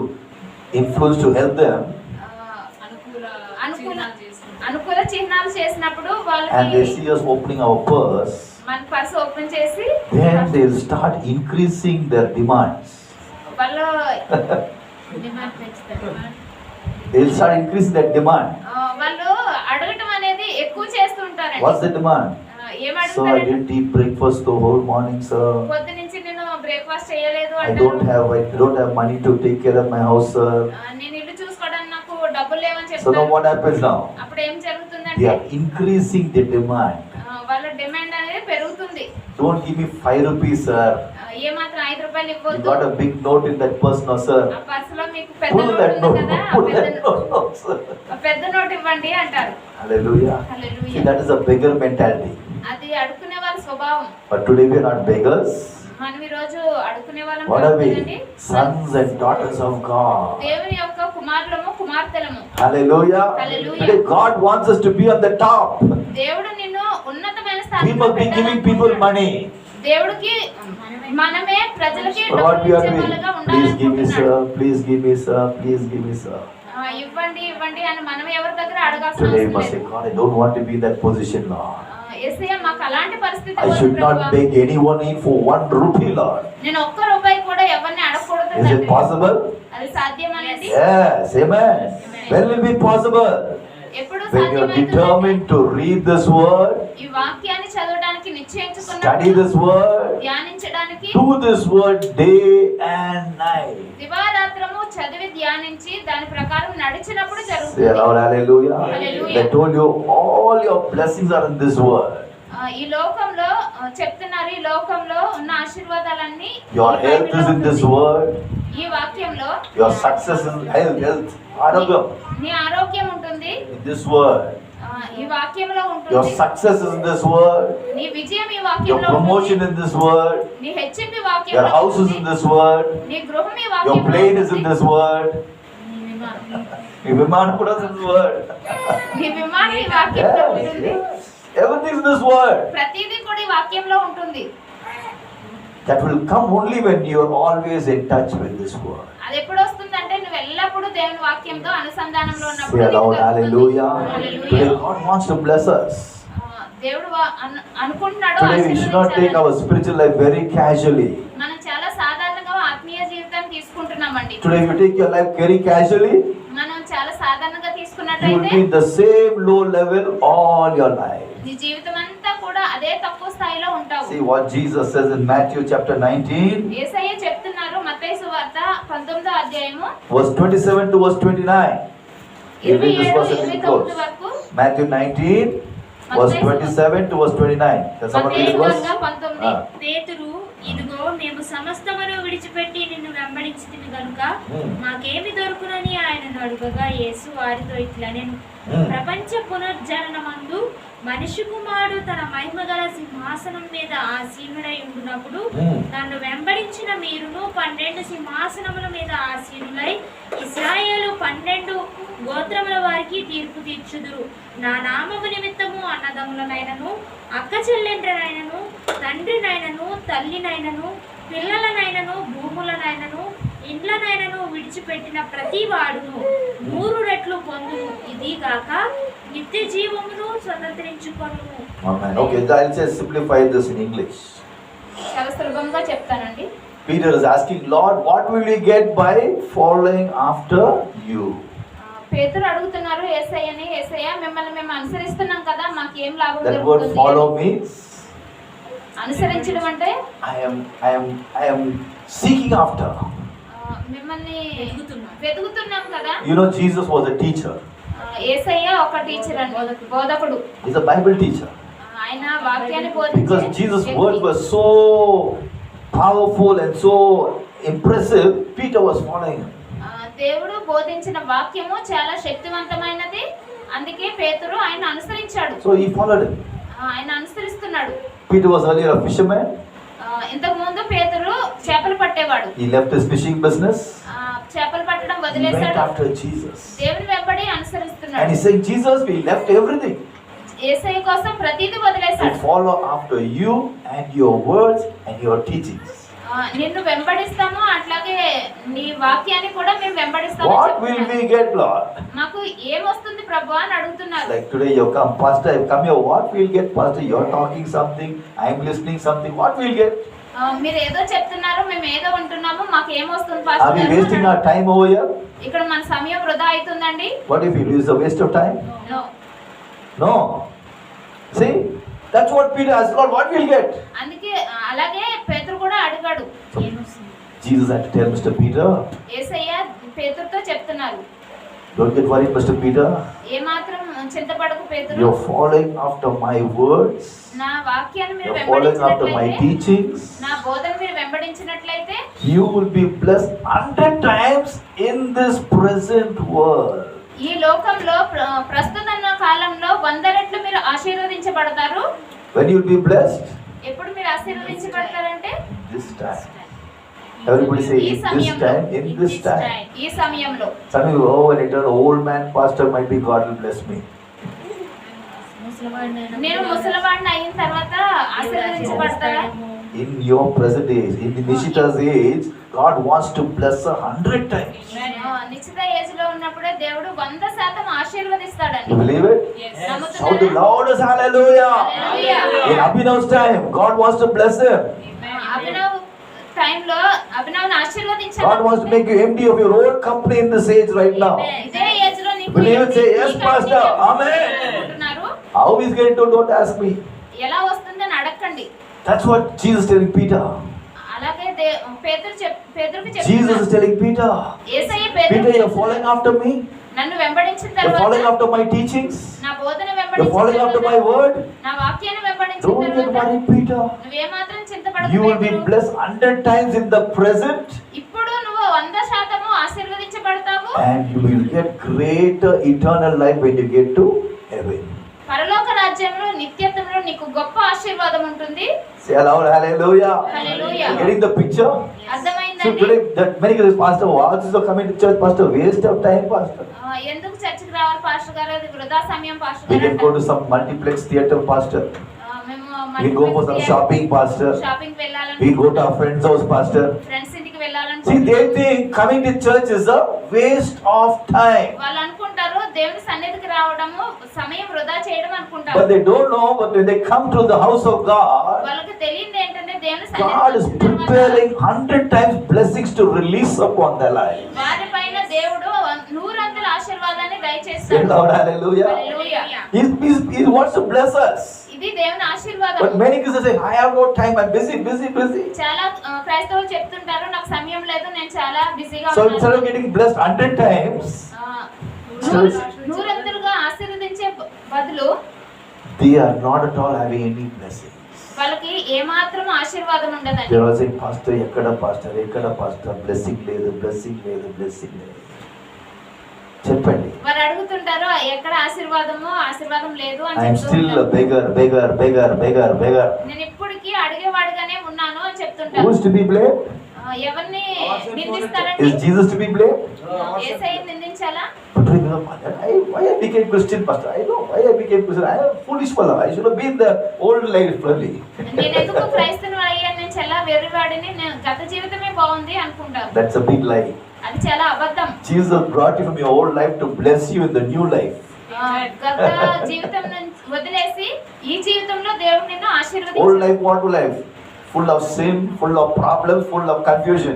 Speaker 1: influence to help them,
Speaker 2: అనుకూల చిహ్నాలు చేసినప్పుడు
Speaker 1: and
Speaker 2: వాళ్ళకి
Speaker 1: they see us opening our purse,
Speaker 2: మన పర్స్ ఓపెన్ చేసి
Speaker 1: then they'll start increasing their demands.
Speaker 2: వాళ్ళు
Speaker 1: They'll start increasing their demand.
Speaker 2: వాళ్ళు అడగటం అనేది ఎక్కువ చేస్తుంటారండి.
Speaker 1: What's the demand?
Speaker 2: ఏం
Speaker 1: Sir, I
Speaker 2: అడుగుతారంటే
Speaker 1: didn't eat breakfast the whole morning, sir.
Speaker 2: పొద్దు నుంచి నేను బ్రేక్ఫాస్ట్ చేయలేదు
Speaker 1: I
Speaker 2: అంటారు.
Speaker 1: don't have money to take care of my house, sir.
Speaker 2: నేను ఇల్లు చూసుకోవడానికి నాకు డబ్బులు లేవని
Speaker 1: So now
Speaker 2: చెప్తారు.
Speaker 1: what happens now?
Speaker 2: అప్పుడు ఏం
Speaker 1: They
Speaker 2: జరుగుతుందంటే
Speaker 1: are increasing the demand.
Speaker 2: వాళ్ళ డిమాండ్ అనేది పెరుగుతుంది.
Speaker 1: Don't give me 5 rupees, sir.
Speaker 2: ఏ మాత్రం 5 రూపాయలు
Speaker 1: You
Speaker 2: ఇవ్వద్దు.
Speaker 1: got a big note in that purse now, sir.
Speaker 2: ఆ పర్సులో మీకు పెద్ద
Speaker 1: Pull
Speaker 2: నోట్
Speaker 1: that
Speaker 2: ఉంది
Speaker 1: note.
Speaker 2: కదా,
Speaker 1: Pull that note, sir.
Speaker 2: పెద్ద నోట్ ఇవ్వండి అంటారు.
Speaker 1: Hallelujah.
Speaker 2: Hallelujah.
Speaker 1: See, that is a beggar mentality.
Speaker 2: అది అడుక్కునే వాళ్ళ స్వభావం.
Speaker 1: But today we are not beggars.
Speaker 2: మనం ఈ రోజు అడుక్కునే వాళ్ళం
Speaker 1: What are we?
Speaker 2: కాదండి.
Speaker 1: Sons and daughters of God.
Speaker 2: దేవుని యొక్క కుమారులము కుమార్తెలము.
Speaker 1: Hallelujah.
Speaker 2: Hallelujah.
Speaker 1: Today God wants us to be on the top.
Speaker 2: దేవుడు నిన్ను ఉన్నతమైన
Speaker 1: We
Speaker 2: స్థానంలో
Speaker 1: must be giving people money.
Speaker 2: దేవుడికి మనమే ప్రజలకి
Speaker 1: But what we
Speaker 2: డబ్బులు
Speaker 1: are
Speaker 2: ఇచ్చే
Speaker 1: doing?
Speaker 2: వాళ్ళగా
Speaker 1: Please give me,
Speaker 2: ఉండాలనుకుంటున్నాడు.
Speaker 1: sir. Please give me, sir. Please give me, sir.
Speaker 2: ఇవ్వండి ఇవ్వండి అని మనం ఎవరి దగ్గర అడగాల్సిన
Speaker 1: Today you
Speaker 2: అవసరం
Speaker 1: must say,
Speaker 2: లేదు.
Speaker 1: God, I don't want to be in that position, Lord.
Speaker 2: యేసయ్య మాకు అలాంటి పరిస్థితి
Speaker 1: I
Speaker 2: వద్దు
Speaker 1: should not
Speaker 2: ప్రభువా.
Speaker 1: beg anyone in for 1 rupee, Lord.
Speaker 2: నేను ఒక్క రూపాయి కూడా ఎవరిని అడగకూడదు
Speaker 1: Is it
Speaker 2: తండ్రి.
Speaker 1: possible?
Speaker 2: అది సాధ్యమనేది
Speaker 1: Yes, amen. When will it be possible?
Speaker 2: ఎప్పుడు
Speaker 1: When you are
Speaker 2: సాధ్యమవుతుందంటే
Speaker 1: determined to read this word,
Speaker 2: ఈ వాక్యాన్ని చదవడానికి
Speaker 1: study
Speaker 2: నిశ్చయించుకున్నప్పుడు
Speaker 1: this word,
Speaker 2: ధ్యానించడానికి
Speaker 1: do this word day and night.
Speaker 2: దివారాత్రము చదివి ధ్యానించి దాని ప్రకారం నడిచినప్పుడు
Speaker 1: Say
Speaker 2: జరుగుతుంది.
Speaker 1: aloud, hallelujah.
Speaker 2: Hallelujah.
Speaker 1: I told you all your blessings are in this word.
Speaker 2: ఈ లోకంలో చెప్తున్నారు, ఈ లోకంలో ఉన్న ఆశీర్వాదాలన్నీ
Speaker 1: Your
Speaker 2: ఈ
Speaker 1: health is
Speaker 2: బైబిల్లో
Speaker 1: in this
Speaker 2: ఉంటుంది.
Speaker 1: word.
Speaker 2: ఈ వాక్యంలో
Speaker 1: Your success is health, ఆరోగ్యం.
Speaker 2: నీ ఆరోగ్యం ఉంటుంది,
Speaker 1: In this word.
Speaker 2: ఈ వాక్యంలో
Speaker 1: Your
Speaker 2: ఉంటుంది.
Speaker 1: success is in this word.
Speaker 2: నీ విజయం ఈ
Speaker 1: Your
Speaker 2: వాక్యంలో
Speaker 1: promotion
Speaker 2: ఉంటుంది.
Speaker 1: in this word.
Speaker 2: నీ హెచ్చింపు
Speaker 1: Your
Speaker 2: వాక్యంలో
Speaker 1: house is in
Speaker 2: ఉంటుంది.
Speaker 1: this word.
Speaker 2: నీ గృహం ఈ
Speaker 1: Your
Speaker 2: వాక్యంలో
Speaker 1: plane is in
Speaker 2: ఉంటుంది.
Speaker 1: this word. Your viman kuda is in this word.
Speaker 2: నీ విమానం ఈ వాక్యంలో
Speaker 1: Yes,
Speaker 2: ఉంటుంది.
Speaker 1: yes. Everything is in this word.
Speaker 2: ప్రతిదీ కూడా ఈ వాక్యంలో ఉంటుంది.
Speaker 1: That will come only when you are always in touch with this word.
Speaker 2: అది ఎప్పుడు వస్తుందంటే నువ్వు ఎల్లప్పుడూ దేవుని వాక్యంతో అనుసంధానంలో
Speaker 1: Say
Speaker 2: ఉన్నప్పుడు
Speaker 1: aloud,
Speaker 2: నీకు
Speaker 1: hallelujah.
Speaker 2: Hallelujah.
Speaker 1: Today God wants to bless us.
Speaker 2: దేవుడు అనుకుంటున్నాడు
Speaker 1: Today we should not take our spiritual life very casually.
Speaker 2: మనం చాలా సాధారణంగా ఆత్మీయ జీవితాన్ని తీసుకుంటున్నామండి.
Speaker 1: Today if you take your life very casually,
Speaker 2: మనం చాలా సాధారణంగా
Speaker 1: you will
Speaker 2: తీసుకున్నట్లయితే
Speaker 1: be in the same low level all your life.
Speaker 2: నీ జీవితం అంతా కూడా అదే తక్కువ స్థాయిలో ఉంటావు.
Speaker 1: See what Jesus says in Matthew chapter 19,
Speaker 2: యేసయ్య చెప్తున్నారు మత్తయి సువార్త 19వ అధ్యాయము
Speaker 1: verse 27 to verse 29. You read this
Speaker 2: 27
Speaker 1: verse and it
Speaker 2: 29
Speaker 1: goes.
Speaker 2: వరకు.
Speaker 1: Matthew 19, verse 27 to verse 29. Can someone read
Speaker 2: Mattayi
Speaker 1: the verse?
Speaker 2: సువార్త 19.
Speaker 3: పేతురు, ఇదిగో మేము సమస్తమును విడిచిపెట్టి నిన్ను వెంబడించితిమి గనుక మాకేమి దొరుకునని ఆయనను అడుగగా యేసు వారితో ఇట్లా, నేను ప్రపంచ పునర్జననమందు మనిషి కుమారుడు తన మహిమగల సింహాసనం మీద ఆసీనుడై ఉండునప్పుడు నన్ను వెంబడించిన మీరును 12 సింహాసనముల మీద ఆసీనులై ఇశ్రాయేలు 12 గోత్రముల వారికి తీర్పు తీర్చుదురు. నా నామము నిమిత్తము అన్నదమ్ములనైనను అక్క చెల్లెండ్రనైనను తండ్రినైనను తల్లినైనను పిల్లలనైనను భూములనైనను ఇండ్లనైనను విడిచిపెట్టిన ప్రతి వాడును 100 రెట్లు పొందును. ఇది కాక నిత్య జీవమును స్వతంత్రించుకొనును.
Speaker 1: Amen. Okay, I'll just simplify this in English.
Speaker 2: చాలా సులభంగా చెప్తానండి.
Speaker 1: Peter is asking, Lord, what will we get by following after you?
Speaker 2: పేతురు అడుగుతున్నారు యేసయ్యని, యేసయ్య మిమ్మల్ని మేము అనుసరిస్తున్నాం కదా, మాకు ఏం లాభం
Speaker 1: That word
Speaker 2: దొరుకుతుంది?
Speaker 1: follow means
Speaker 2: అనుసరించడం అంటే
Speaker 1: I am seeking after.
Speaker 2: మిమ్మల్ని వెతుకుతున్నాం కదా.
Speaker 1: You know, Jesus was a teacher.
Speaker 2: యేసయ్య ఒక టీచర్ అండి, బోధకుడు.
Speaker 1: He's a Bible teacher.
Speaker 2: ఆయన వాక్యాన్ని
Speaker 1: Because
Speaker 2: బోధించే
Speaker 1: Jesus'
Speaker 2: వ్యక్తి.
Speaker 1: words were so powerful and so impressive, Peter was following him.
Speaker 2: దేవుడు బోధించిన వాక్యము చాలా శక్తివంతమైనది, అందుకే పేతురు ఆయన అనుసరించాడు.
Speaker 1: So he followed him.
Speaker 2: ఆయన అనుసరిస్తున్నాడు.
Speaker 1: Peter was earlier a fisherman.
Speaker 2: ఇంతకు ముందు పేతురు చేపలు పట్టేవాడు.
Speaker 1: He left his fishing business.
Speaker 2: చేపలు పట్టడం
Speaker 1: He went
Speaker 2: వదిలేశాడు.
Speaker 1: after Jesus.
Speaker 2: దేవుని వెంబడి
Speaker 1: And
Speaker 2: అనుసరిస్తున్నాడు.
Speaker 1: he said, Jesus, we left everything
Speaker 2: యేసయ్య కోసం ప్రతిదీ
Speaker 1: to
Speaker 2: వదిలేశాడు.
Speaker 1: follow after you and your words and your teachings.
Speaker 2: నిన్ను వెంబడిస్తాము, అట్లాగే నీ వాక్యాన్ని కూడా మేము వెంబడిస్తాము.
Speaker 1: What will we get, Lord?
Speaker 2: మాకు ఏమొస్తుంది ప్రభు అని అడుగుతున్నారు.
Speaker 1: Like today you come, Pastor, I come here, what we'll get, Pastor? You're talking something, I'm listening something, what we'll get?
Speaker 2: మీరు ఏదో చెప్తున్నారు, మేము ఏదో ఉంటున్నాము, మాకు ఏమొస్తుంది
Speaker 1: Are we
Speaker 2: pastor?
Speaker 1: wasting our time over here?
Speaker 2: ఇక్కడ మన సమయం వృధా అవుతుందండి.
Speaker 1: What if we lose a waste of time?
Speaker 2: No.
Speaker 1: No. See, that's what Peter asked, Lord, what we'll get?
Speaker 2: అందుకే అలాగే పేతురు కూడా అడిగాడు.
Speaker 1: So, Jesus had to tell Mr. Peter,
Speaker 2: యేసయ్య పేతురుతో చెప్తున్నారు,
Speaker 1: don't get worried, Mr. Peter.
Speaker 2: ఏమాత్రం చింతపడకు పేతురు.
Speaker 1: You're following after my words.
Speaker 2: నా వాక్యాన్ని మీరు
Speaker 1: You're following after my
Speaker 2: వెంబడించినట్లయితే,
Speaker 1: teachings.
Speaker 2: నా బోధన మీరు వెంబడించినట్లయితే
Speaker 1: You will be blessed 100 times in this present world.
Speaker 2: ఈ లోకంలో ప్రస్తుత కాలంలో 100 రెట్లు మీరు ఆశీర్వదించబడతారు.
Speaker 1: When you'll be blessed?
Speaker 2: ఎప్పుడు మీరు ఆశీర్వదించబడతారంటే
Speaker 1: This time. Everybody say,
Speaker 2: ఈ
Speaker 1: in this
Speaker 2: సమయంలో,
Speaker 1: time, in this time.
Speaker 2: ఈ సమయంలో.
Speaker 1: Some of you, oh, when I turn old man pastor, might be God will bless me.
Speaker 2: నేను ముసలివాడిని అయిన తర్వాత ఆశీర్వదించబడతారా?
Speaker 1: In your present age, in Nishita's age, God wants to bless her 100 times.
Speaker 2: నిశ్చిత age లో ఉన్నప్పుడే దేవుడు 100% ఆశీర్వదిస్తాడండి.
Speaker 1: You believe it? Shout the loudest hallelujah.
Speaker 2: Hallelujah.
Speaker 1: In Abhinav's time, God wants to bless him.
Speaker 2: Abhinav టైంలో అభినవ్ని ఆశీర్వదించాలి.
Speaker 1: God wants to make you MD of your own company in this age right now.
Speaker 2: ఇదే age లో నీకు
Speaker 1: Believe it, say yes, Pastor. Amen.
Speaker 2: అనుకుంటున్నారు.
Speaker 1: How is going to, don't ask me.
Speaker 2: ఎలా వస్తుందని అడగండి.
Speaker 1: That's what Jesus is telling Peter.
Speaker 2: అలాగే పేతురుకి
Speaker 1: Jesus
Speaker 2: చెప్తున్నారు.
Speaker 1: is telling Peter,
Speaker 2: Yesayya
Speaker 1: Peter,
Speaker 2: పేతురుకి
Speaker 1: you're following after me.
Speaker 2: నన్ను వెంబడించిన
Speaker 1: You're following
Speaker 2: తర్వాత
Speaker 1: after my teachings.
Speaker 2: నా బోధన
Speaker 1: You're following after my
Speaker 2: వెంబడించిన
Speaker 1: word.
Speaker 2: నా వాక్యాన్ని వెంబడించిన
Speaker 1: Don't get
Speaker 2: తర్వాత
Speaker 1: worried, Peter.
Speaker 2: నువ్వేమాత్రం చింతపడకు
Speaker 1: You will be
Speaker 2: పేతురు.
Speaker 1: blessed 100 times in the present,
Speaker 2: ఇప్పుడు నువ్వు 100% ఆశీర్వదించబడతావు.
Speaker 1: and you will get greater eternal life when you get to heaven.
Speaker 2: పరలోక రాజ్యంలో నిత్యత్వంలో నీకు గొప్ప ఆశీర్వాదం ఉంటుంది.
Speaker 1: Say aloud, hallelujah.
Speaker 2: Hallelujah.
Speaker 1: You're getting the picture? So
Speaker 2: అర్థమైందండి?
Speaker 1: today, that many guys, Pastor, what is the coming to church, Pastor? Waste of time, Pastor.
Speaker 2: ఎందుకు చర్చికి రావాలి పాస్టర్ గారు, అది వృధా సమయం పాస్టర్
Speaker 1: We
Speaker 2: గారు
Speaker 1: can go to some multiplex theater, Pastor.
Speaker 2: మేము
Speaker 1: We go for some shopping, Pastor.
Speaker 2: Shopping వెళ్ళాలని,
Speaker 1: We go to our friend's house, Pastor.
Speaker 2: Friends ఇంటికి వెళ్ళాలని.
Speaker 1: See, they think coming to church is a waste of time.
Speaker 2: వాళ్ళు అనుకుంటారు దేవుని సన్నిధికి రావడము సమయం వృధా చేయడం అనుకుంటారు.
Speaker 1: But they don't know, but when they come to the house of God,
Speaker 2: వాళ్ళకి తెలియదు ఏంటంటే దేవుని
Speaker 1: God is
Speaker 2: సన్నిధికి వచ్చిన తర్వాత
Speaker 1: preparing 100 times blessings to release upon their lives.
Speaker 2: వారి పైన దేవుడు 100 ఆశీర్వాదాన్ని
Speaker 1: Say
Speaker 2: దయచేస్తాడు.
Speaker 1: loud, hallelujah.
Speaker 2: Hallelujah.
Speaker 1: He wants to bless us.
Speaker 2: ఇది దేవుని ఆశీర్వాదం.
Speaker 1: But many Christians say, I have no time, I'm busy.
Speaker 2: చాలా క్రైస్తవులు చెప్తుంటారు, నాకు సమయం లేదు, నేను చాలా బిజీగా
Speaker 1: So instead of getting blessed 100 times,
Speaker 2: నూరంతులుగా ఆశీర్వదించే బదులు
Speaker 1: they are not at all having any blessings.
Speaker 2: వాళ్ళకి ఏమాత్రం ఆశీర్వాదం ఉండదండి.
Speaker 1: They are saying, Pastor, ekkada pastor, blessing లేదు. చెప్పండి.
Speaker 2: వారు అడుగుతుంటారు ఎక్కడ ఆశీర్వాదం లేదు అని
Speaker 1: ఐఎమ్ స్టిల్ బెగర్.
Speaker 2: నేను ఇప్పటికీ అడిగేవాడిగానే ఉన్నాను అని చెప్తుంటారు.
Speaker 1: Who is to be blamed?
Speaker 2: ఎవరిని నిందిస్తారండి?
Speaker 1: Is Jesus to be blamed?
Speaker 2: యేసయ్యని నిందించాలా?
Speaker 1: But why I became Christian, pastor? I know why I became Christian. I am foolish fellow. I should have been the old life early.
Speaker 2: నేను ఎందుకు క్రైస్తవుని అయ్యాను, నేను చాలా వెర్రివాడిని, నేను గత జీవితమే బాగుంది అనుకుంటాను.
Speaker 1: That's a big lie.
Speaker 2: అది చాలా అబద్ధం.
Speaker 1: Jesus brought you from your old life to bless you in the new life.
Speaker 2: గత జీవితం నుంచి వదిలేసి ఈ జీవితంలో దేవుడు నిన్ను
Speaker 1: Old
Speaker 2: ఆశీర్వదించాడు.
Speaker 1: life, what life? Full of sin, full of problems, full of confusion.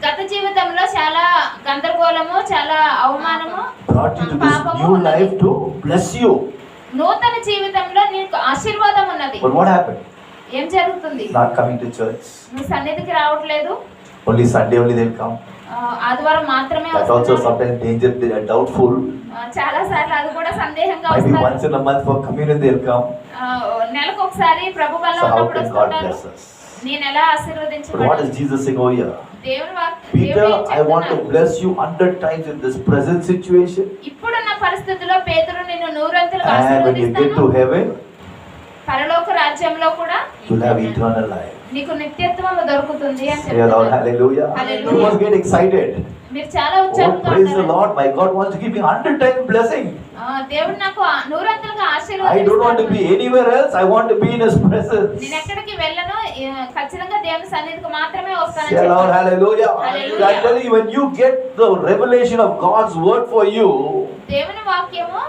Speaker 2: గత జీవితంలో చాలా గందరగోళము, చాలా అవమానము,
Speaker 1: Brought you to this new life to bless you.
Speaker 2: నూతన జీవితంలో నీకు ఆశీర్వాదం ఉన్నది.
Speaker 1: But what happened?
Speaker 2: ఏం జరుగుతుంది?
Speaker 1: Not coming to church.
Speaker 2: నీ సన్నిధికి రావట్లేదు.
Speaker 1: Only Sunday only they'll come.
Speaker 2: ఆదివారం మాత్రమే
Speaker 1: That also
Speaker 2: వస్తున్నారు.
Speaker 1: sometimes danger, they are doubtful.
Speaker 2: చాలా సార్లు అది కూడా సందేహంగా
Speaker 1: Maybe
Speaker 2: వస్తారు.
Speaker 1: once in a month for communion they'll come.
Speaker 2: నెలకు ఒకసారి ప్రభు బల్ల
Speaker 1: So how
Speaker 2: ఉన్నప్పుడు
Speaker 1: can God
Speaker 2: వస్తుంటారు.
Speaker 1: bless us?
Speaker 2: నేను ఎలా
Speaker 1: But what
Speaker 2: ఆశీర్వదించబడి
Speaker 1: is Jesus saying over here?
Speaker 2: దేవుని
Speaker 1: Peter, I want to bless you 100 times in this present situation.
Speaker 2: ఇప్పుడున్న పరిస్థితుల్లో పేతురు నిన్ను నూరంతలుగా
Speaker 1: And when you get to
Speaker 2: ఆశీర్వదిస్తాను.
Speaker 1: heaven,
Speaker 2: పరలోక రాజ్యంలో కూడా
Speaker 1: you'll have eternal life.
Speaker 2: నీకు నిత్యత్వం దొరుకుతుంది అని
Speaker 1: Say aloud,
Speaker 2: చెప్తున్నారు.
Speaker 1: hallelujah.
Speaker 2: Hallelujah.
Speaker 1: You must get excited.
Speaker 2: మీరు చాలా
Speaker 1: Oh,
Speaker 2: ఉత్సాహంగా
Speaker 1: praise the
Speaker 2: ఉంటారు.
Speaker 1: Lord. My God wants to give me 100 times blessing.
Speaker 2: దేవుడు నాకు నూరంతలుగా
Speaker 1: I don't want to be
Speaker 2: ఆశీర్వదిస్తాడు.
Speaker 1: anywhere else. I want to be in His presence.
Speaker 2: నేను ఎక్కడికి వెళ్ళను, ఖచ్చితంగా దేవుని సన్నిధికి మాత్రమే వస్తానని
Speaker 1: Say aloud,
Speaker 2: చెప్పాడు.
Speaker 1: hallelujah.
Speaker 2: Hallelujah.
Speaker 1: I tell you, when you get the revelation of God's word for you,
Speaker 2: దేవుని వాక్యము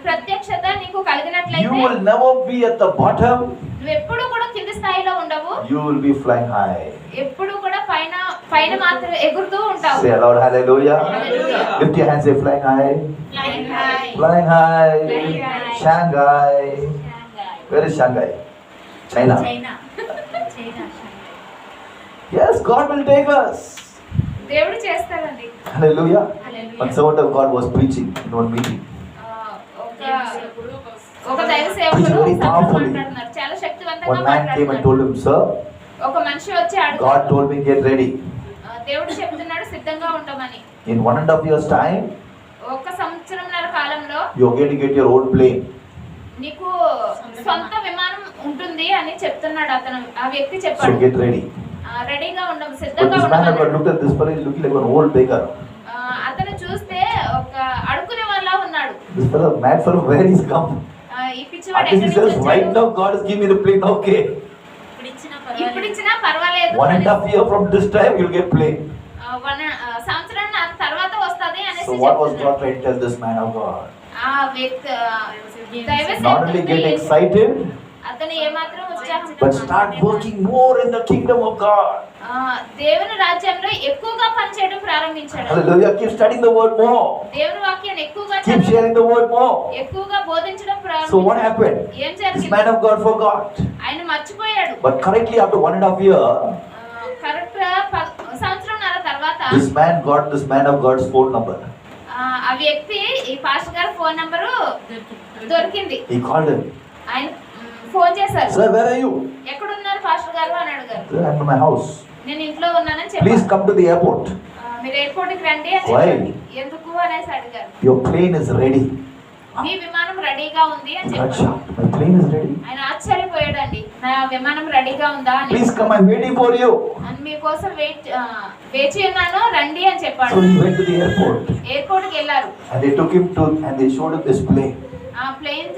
Speaker 2: ప్రత్యక్షత నీకు
Speaker 1: you
Speaker 2: కలిగినట్లయితే
Speaker 1: will never be at the bottom.
Speaker 2: నువ్వు ఎప్పుడు కూడా కింది స్థాయిలో ఉండవు.
Speaker 1: You will be flying high.
Speaker 2: ఎప్పుడు కూడా పైన మాత్రం ఎగురుతూ ఉంటావు.
Speaker 1: Say aloud, hallelujah.
Speaker 2: Hallelujah.
Speaker 1: Lift your hands, say flying high.
Speaker 2: Flying high.
Speaker 1: Flying high.
Speaker 2: Flying high.
Speaker 1: Shanghai. Where is Shanghai? China. Yes, God will take us.
Speaker 2: దేవుడు చేస్తాడండి.
Speaker 1: Hallelujah.
Speaker 2: Hallelujah.
Speaker 1: One servant of God was preaching in one meeting.
Speaker 2: ఒక దైవ
Speaker 1: Preaching
Speaker 2: సేవకుడు
Speaker 1: very powerfully.
Speaker 2: మాట్లాడుతున్నారు, చాలా శక్తివంతంగా
Speaker 1: One man came and
Speaker 2: మాట్లాడుతున్నారు.
Speaker 1: told him, Sir,
Speaker 2: ఒక మనిషి వచ్చి
Speaker 1: God
Speaker 2: అడుగుతాడు,
Speaker 1: told me get ready.
Speaker 2: దేవుడు చెప్తున్నాడు సిద్ధంగా ఉండమని.
Speaker 1: In 1.5 years' time,
Speaker 2: ఒక సంవత్సరంన్నర కాలంలో
Speaker 1: you're going to get your own plane.
Speaker 2: నీకు సొంత విమానం ఉంటుంది అని చెప్తున్నాడు అతను, ఆ వ్యక్తి
Speaker 1: So
Speaker 2: చెప్పాడు.
Speaker 1: get ready.
Speaker 2: రెడీగా ఉండము,
Speaker 1: But
Speaker 2: సిద్ధంగా
Speaker 1: this man had
Speaker 2: ఉండమని.
Speaker 1: looked at this fellow, he's looking like an old beggar.
Speaker 2: అతను చూస్తే ఒక అడుక్కునే వాళ్ళ ఉన్నాడు.
Speaker 1: This fellow, mad fellow, where he's come?
Speaker 2: ఈ పిచ్చివాడు
Speaker 1: At least he
Speaker 2: ఎక్కడి
Speaker 1: says,
Speaker 2: నుంచి
Speaker 1: right
Speaker 2: వచ్చాడు?
Speaker 1: now God has given me the plane, okay.
Speaker 2: ఇప్పుడు ఇచ్చినా పర్వాలేదు.
Speaker 1: 1.5 years from this time, you'll get plane.
Speaker 2: సంవత్సరం తర్వాత వస్తది అనేసి
Speaker 1: So what was
Speaker 2: చెప్తున్నాడు.
Speaker 1: God trying to tell this man of God?
Speaker 2: ఆ వ్యక్తి దైవ
Speaker 1: Not only get
Speaker 2: సేవకుడికి
Speaker 1: excited,
Speaker 2: అతను ఏమాత్రం ఉత్సాహం
Speaker 1: but start working more in the kingdom of God.
Speaker 2: దేవుని రాజ్యంలో ఎక్కువగా పనిచేయడం ప్రారంభించాడు.
Speaker 1: Hallelujah. Keep studying the word more.
Speaker 2: దేవుని వాక్యాన్ని ఎక్కువగా
Speaker 1: Keep
Speaker 2: చదవడం,
Speaker 1: sharing the word more.
Speaker 2: ఎక్కువగా బోధించడం
Speaker 1: So what
Speaker 2: ప్రారంభించాడు.
Speaker 1: happened?
Speaker 2: ఏం
Speaker 1: This
Speaker 2: జరిగింది?
Speaker 1: man of God forgot.
Speaker 2: ఆయన మర్చిపోయాడు.
Speaker 1: But correctly after 1.5 years,
Speaker 2: correct సంవత్సరంన్నర తర్వాత
Speaker 1: this man got this man of God's phone number.
Speaker 2: ఆ వ్యక్తి ఈ పాస్టర్ గారి ఫోన్ నంబరు దొరికింది.
Speaker 1: He called him.
Speaker 2: ఆయన ఫోన్ చేశారు.
Speaker 1: Sir, where are you?
Speaker 2: ఎక్కడున్నారు పాస్టర్ గారు అని అడిగారు.
Speaker 1: Sir, I'm in my house.
Speaker 2: నేను ఇంట్లో ఉన్నానని
Speaker 1: Please
Speaker 2: చెప్పాను.
Speaker 1: come to the airport.
Speaker 2: మీరు ఎయిర్పోర్ట్ కి రండి అని
Speaker 1: Why?
Speaker 2: చెప్పారు. ఎందుకు అనేసి అడిగారు.
Speaker 1: Your plane is ready.
Speaker 2: మీ విమానం రెడీగా ఉంది అని
Speaker 1: Got
Speaker 2: చెప్పారు.
Speaker 1: shocked. My plane is ready.
Speaker 2: ఆయన ఆశ్చర్యపోయాడండి. నా విమానం రెడీగా ఉందా అని.
Speaker 1: Please come, I'm waiting for you.
Speaker 2: అని మీకోసం వేచి ఉన్నాను రండి అని చెప్పాడు.
Speaker 1: So he went to the airport.
Speaker 2: Airport కి వెళ్ళారు.
Speaker 1: And they took him to, and they showed him this plane.
Speaker 2: ఆ ప్లేన్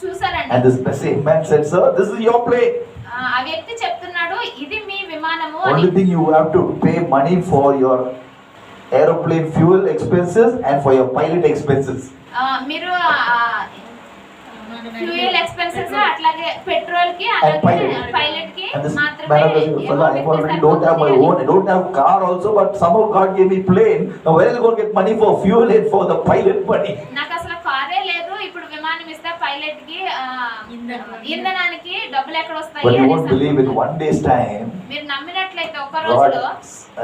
Speaker 2: చూసారండి.
Speaker 1: And this same man said, Sir, this is your plane.
Speaker 2: ఆ వ్యక్తి చెప్తున్నాడు, ఇది మీ విమానము అని.
Speaker 1: Only thing you have to pay money for your aeroplane fuel expenses and for your pilot expenses.
Speaker 2: మీరు fuel expenses అట్లాగే petrol కి
Speaker 1: And
Speaker 2: అలాగే
Speaker 1: pilot.
Speaker 2: Pilot కి
Speaker 1: And this
Speaker 2: మాత్రమే
Speaker 1: man of God, Father, I already don't have my own, I don't have car also, but somehow God gave me plane. Now where is going to get money for fuel and for the pilot money?
Speaker 2: నాకు అసలు కారే లేదు, ఇప్పుడు విమానం ఇస్తే pilot కి ఇంధనానికి డబ్బులు ఎక్కడ
Speaker 1: But
Speaker 2: వస్తాయి
Speaker 1: you won't
Speaker 2: అనేసి
Speaker 1: believe in one day's time,
Speaker 2: మీరు నమ్మినట్లయితే ఒక్క
Speaker 1: God
Speaker 2: రోజులో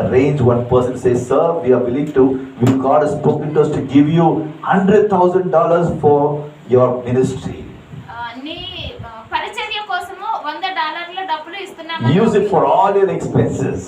Speaker 1: arranged one person says, Sir, we are willing to, God has spoken to us to give you $100,000 for your ministry.
Speaker 2: నీ పరిచర్య కోసము $100 డబ్బులు ఇస్తున్నాము.
Speaker 1: Use it for all your expenses.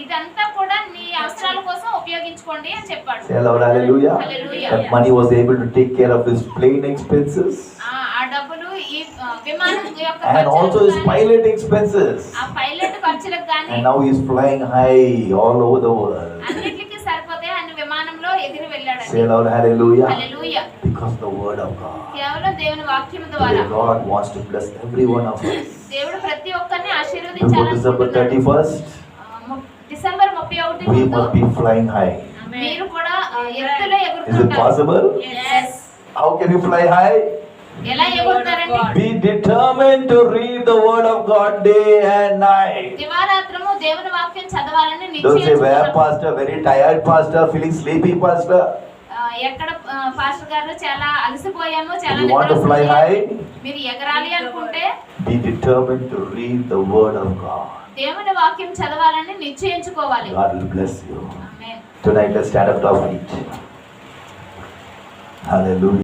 Speaker 2: ఇదంతా కూడా నీ అవసరాల కోసం ఉపయోగించుకోండి అని చెప్పాడు.
Speaker 1: Say Lord, hallelujah.
Speaker 2: Hallelujah.
Speaker 1: That money was able to take care of his plane expenses
Speaker 2: ఆ డబ్బులు ఈ విమానం యొక్క
Speaker 1: and also his pilot expenses.
Speaker 2: ఆ పైలట్ ఖర్చులకు గాని
Speaker 1: And now he's flying high all over the world.
Speaker 2: అన్నిటికీ సరిపోతే ఆయన విమానంలో ఎగిరి వెళ్ళాడండి.
Speaker 1: Say Lord, hallelujah.
Speaker 2: Hallelujah.
Speaker 1: Because the word of God.
Speaker 2: కేవలం దేవుని వాక్యం
Speaker 1: Today
Speaker 2: ద్వారా
Speaker 1: God wants to bless every one of us.
Speaker 2: దేవుడు ప్రతి ఒక్కరిని
Speaker 1: Before
Speaker 2: ఆశీర్వదించాలని
Speaker 1: December 31st,
Speaker 2: డిసెంబర్ 31
Speaker 1: we
Speaker 2: ముందు
Speaker 1: must be flying high.
Speaker 2: మీరు కూడా ఎత్తులో
Speaker 1: Is it
Speaker 2: ఎగురుతుంటారు.
Speaker 1: possible?
Speaker 2: Yes.
Speaker 1: How can you fly high?
Speaker 2: ఎలా ఎగురుతారండి?
Speaker 1: Be determined to read the word of God day and night.
Speaker 2: దివారాత్రము దేవుని వాక్యం చదవాలని
Speaker 1: Don't say, where
Speaker 2: నిశ్చయించుకున్నాను.
Speaker 1: pastor, very tired pastor, feeling sleepy pastor.
Speaker 2: ఎక్కడ pastor గారు చాలా అలసిపోయాము, చాలా
Speaker 1: You want to fly
Speaker 2: నిద్రపోయాము.
Speaker 1: high?
Speaker 2: మీరు ఎగరాలి అనుకుంటే
Speaker 1: Be determined to read the word of God.
Speaker 2: దేవుని వాక్యం చదవాలని నిశ్చయించుకోవాలి.
Speaker 1: God will bless you.
Speaker 2: Amen.
Speaker 1: Tonight let's stand up to our feet. Hallelujah.